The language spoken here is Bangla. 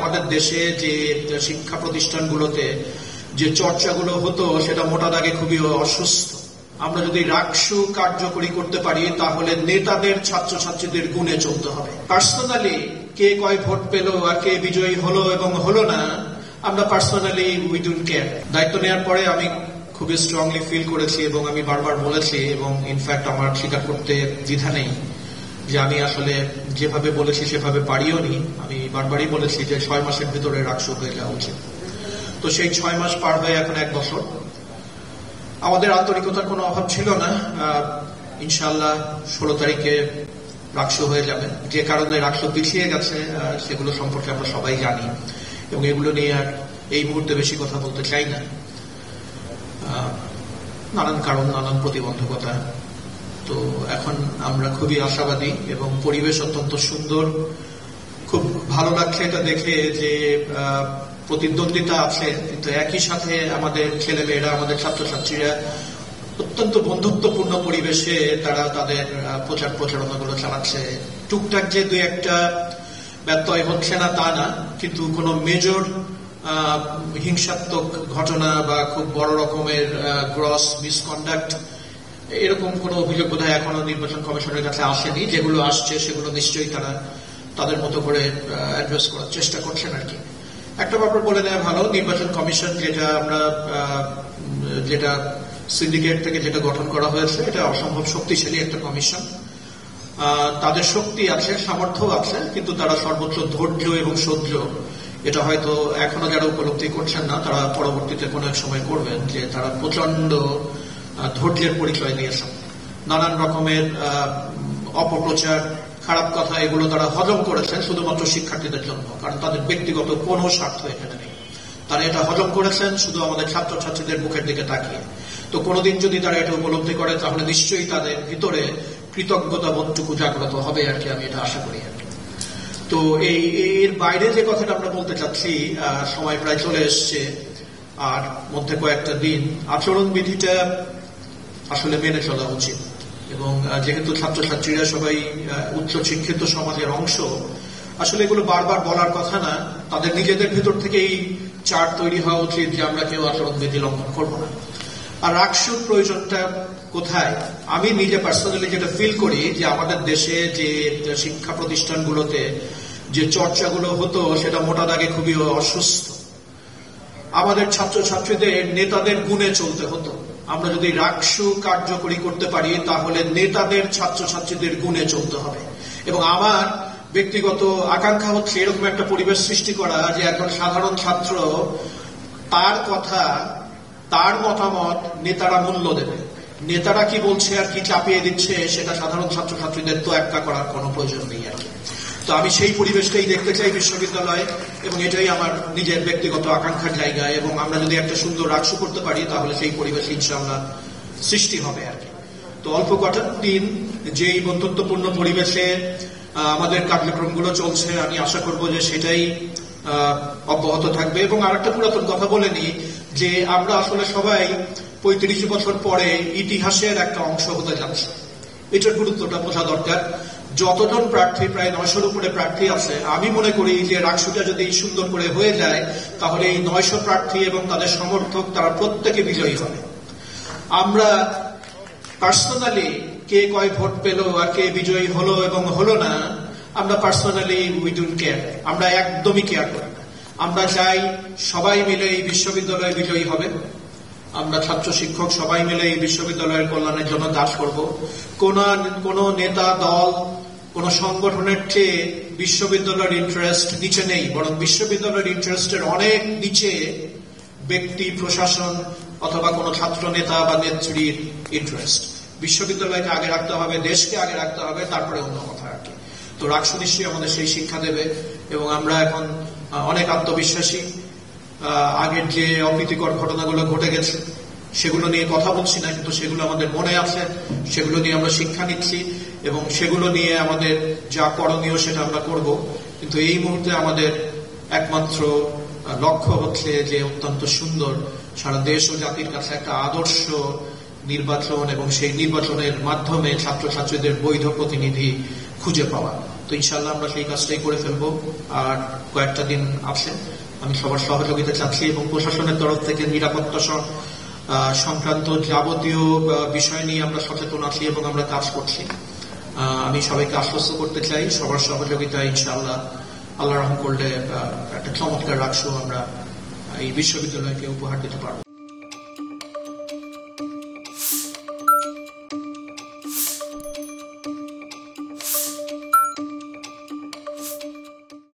আমাদের দেশে যে শিক্ষা প্রতিষ্ঠানগুলোতে যে চর্চাগুলো হতো সেটা মোটা দাগে খুবই অসুস্থ। আমরা যদি রাকসু কার্যকরী করতে পারি তাহলে নেতাদের ছাত্রছাত্রীদের গুণে চলতে হবে। পার্সোনালি কে কয় ভোট পেল আর কে বিজয়ী হলো এবং হলো না, আমরা পার্সোনালি উই ডোন্ট কেয়ার। দায়িত্ব নেওয়ার পরে আমি খুবই স্ট্রংলি ফিল করেছি এবং আমি বারবার বলেছি এবং ইনফ্যাক্ট আমার স্বীকার করতে দ্বিধা নেই যে আমি আসলে যেভাবে বলেছি সেভাবে পারিও নি। আমি বারবারই বলেছি যে 6 মাসের ভিতরে রাকসু হয়ে যাওয়া উচিত। তো সেই 6 মাস পার হয়ে এখন 1 বছর। আমাদের আন্তরিকতার কোনো অভাব ছিল না। ইনশাআল্লাহ 16 তারিখে রাকসু হয়ে যাবে। যে কারণে রাকসু পিছিয়ে গেছে সেগুলো সম্পর্কে আমরা সবাই জানি এবং এগুলো নিয়ে আর এই মুহূর্তে বেশি কথা বলতে চাই না। নানান কারণ, নানান প্রতিবন্ধকতা। তো এখন আমরা খুবই আশাবাদী এবং পরিবেশ অত্যন্ত সুন্দর। খুব ভালো লাগছে এটা দেখে যে প্রতিদ্বন্দ্বিতা আছে কিন্তু একই সাথে আমাদের ছেলেমেয়েরা, আমাদের ছাত্রছাত্রীরা অত্যন্ত বন্ধুত্বপূর্ণ পরিবেশে তারা তাদের প্রচারণাগুলো চালাচ্ছে। টুকটাক যে 2-1টা ব্যত্যয় হচ্ছে না তা না, কিন্তু কোনো মেজর হিংসাত্মক ঘটনা বা খুব বড় রকমের গ্রস মিসকন্ডাক্ট এরকম কোন অভিযোগ বোধহয় এখনো নির্বাচন কমিশনের কাছে আসেনি। যেগুলো আসছে সেগুলো নিশ্চয়ই তারা তাদের মতো করে অ্যাড্রেস করার চেষ্টা করছেন আর কি। একটা ব্যাপার বলে দেওয়া ভালো, নির্বাচন কমিশন যেটা সিন্ডিকেট থেকে যেটা গঠন করা হয়েছে এটা অসম্ভব শক্তিশালী একটা কমিশন। তাদের শক্তি আছে, সামর্থ্য আছে, কিন্তু তারা সর্বোচ্চ ধৈর্য এবং সহ্য এটা হয়তো এখনো যারা উপলব্ধি করছেন না তারা পরবর্তীতে কোনো এক সময় করবেন যে তারা প্রচন্ড ধৈর্যের পরিচয় দিয়েছেন। নানান রকমের অপপ্রচার, খারাপ কথা এগুলো তারা হজম করেছেন শুধুমাত্র শিক্ষার্থীদের জন্য, কারণ তাদের ব্যক্তিগত কোনো স্বার্থ এখানে নেই। তারা এটা হজম করেছেন শুধু আমাদের ছাত্রছাত্রীদের মুখের দিকে তাকিয়ে। তো কোনোদিন যদি তারা এটা উপলব্ধি করে তাহলে নিশ্চয়ই তাদের ভিতরে কৃতজ্ঞতা বোধটুকু জাগ্রত হবে আর কি, আমি এটা আশা করি আর কি। তো এর বাইরে যে কথাটা আমরা বলতে চাচ্ছি, সময় প্রায় চলে এসছে আর মধ্যে কয়েকটা দিন আচরণবিধিটা আসলে মেনে চলা উচিত এবং যেহেতু ছাত্রছাত্রীরা সবাই উচ্চ শিক্ষিত সমাজের অংশ, আসলে এগুলো বারবার বলার কথা না, তাদের নিজেদের ভিতর থেকেই চার্ট তৈরি হওয়া উচিত যে আমরা কেউ আচরণবিধি লঙ্ঘন করবো না। আর রাকসুর প্রয়োজনটা কোথায়? আমি নিজে পার্সোনালি যেটা ফিল করি যে আমাদের দেশে যে শিক্ষা প্রতিষ্ঠানগুলোতে যে চর্চাগুলো হতো সেটা মোটা দাগে খুবই অসুস্থ। আমাদের ছাত্রছাত্রীদের নেতাদের গুণে চলতে হতো। আমরা যদি রাকসু কার্যকরী করতে পারি তাহলে নেতাদের ছাত্রছাত্রীদের গুণে চলতে হবে। এবং আমার ব্যক্তিগত আকাঙ্ক্ষা হচ্ছে এরকম একটা পরিবেশ সৃষ্টি করা যে একজন সাধারণ ছাত্র তার কথা, তার মতামত নেতারা মূল্য দেবে। নেতারা কি বলছে আর কি চাপিয়ে দিচ্ছে সেটা সাধারণ ছাত্রছাত্রীদের তো একটা করার কোনো প্রয়োজন নেই আর কি। তো আমি সেই পরিবেশটাই দেখতে চাই বিশ্ববিদ্যালয়ে এবং এটাই আমার নিজের ব্যক্তিগত আকাঙ্ক্ষার জায়গা। এবং আমরা যদি একটা সুন্দর রাকসু করতে পারি তাহলে সেই পরিবেশ ইনশাআল্লাহ সৃষ্টি হবে আর কি। তো অল্প কটা দিন যেই বন্ধুত্বপূর্ণ পরিবেশে আমাদের কার্যক্রমগুলো চলছে, আমি আশা করব যে সেটাই অব্যাহত থাকবে। এবং আরেকটা পুরাতন কথা বলে নিই যে আমরা আসলে সবাই 35 বছর পরে ইতিহাসের একটা অংশ হতে যাচ্ছে। এটার গুরুত্বটা বোঝা দরকার। যতজন প্রার্থী, প্রায় 900-র উপরে প্রার্থী আছে, আমি মনে করি যে রাকসুটা যদি সুন্দর করে হয়ে যায় তাহলে এই 900 প্রার্থী এবং তাদের সমর্থক তারা প্রত্যেকে বিজয়ী হবে। আমরা পার্সোনালি কে কয় ভোট পেল আর কে বিজয়ী হলো এবং হলো না, আমরা পার্সোনালি উই ডোন্ট কেয়ার। আমরা একদমই কেয়ার করি না। আমরা চাই সবাই মিলে এই বিশ্ববিদ্যালয়ে বিজয়ী হবে। আমরা ছাত্র শিক্ষক সবাই মিলে এই বিশ্ববিদ্যালয়ের কল্যাণের জন্য কাজ করব। কোন নেতা দল, কোন সংগঠনের চেয়ে বিশ্ববিদ্যালয়ের ইন্টারেস্ট নিচে নেই, বরং বিশ্ববিদ্যালয়ের ইন্টারেস্টের অনেক নিচে ব্যক্তি, প্রশাসন অথবা কোন ছাত্র নেতা বা নেত্রীর ইন্টারেস্ট। বিশ্ববিদ্যালয়কে আগে রাখতে হবে, দেশকে আগে রাখতে হবে, তারপরে অন্য কথা আর কি। তো রাকসু নিশ্চয়ই আমাদের সেই শিক্ষা দেবে এবং আমরা এখন অনেক আত্মবিশ্বাসী। আগের যে অপ্রীতিকর ঘটনাগুলো ঘটে গেছে সেগুলো নিয়ে কথা বলছি না, কিন্তু সেগুলো আমাদের মনে আছে, সেগুলো নিয়ে আমরা শিক্ষা নিচ্ছি এবং সেগুলো নিয়ে আমাদের যা করণীয় সেটা আমরা করব। কিন্তু এই মুহূর্তে আমাদের একমাত্র লক্ষ্য হচ্ছে যে অত্যন্ত সুন্দর সারা দেশ ও জাতির কাছে একটা আদর্শ নির্বাচন এবং সেই নির্বাচনের মাধ্যমে ছাত্রছাত্রীদের বৈধ প্রতিনিধি খুঁজে পাওয়া। তো ইনশাআল্লাহ আমরা সেই কাজটাই করে ফেলবো। আর কয়েকটা দিন আছে, আমি সবার সহযোগিতা চাচ্ছি এবং প্রশাসনের তরফ থেকে নিরাপত্তা সংক্রান্ত যাবতীয় বিষয় নিয়ে আমরা সচেতন আছি এবং আমরা কাজ করছি। আমি সবাইকে আশ্বস্ত করতে চাই সবার সহযোগিতা ইনশাআল্লাহ আল্লাহ রহম করলে একটা চমৎকার রাষ্ট্র আমরা এই বিশ্ববিদ্যালয়কে উপহার দিতে পারবো।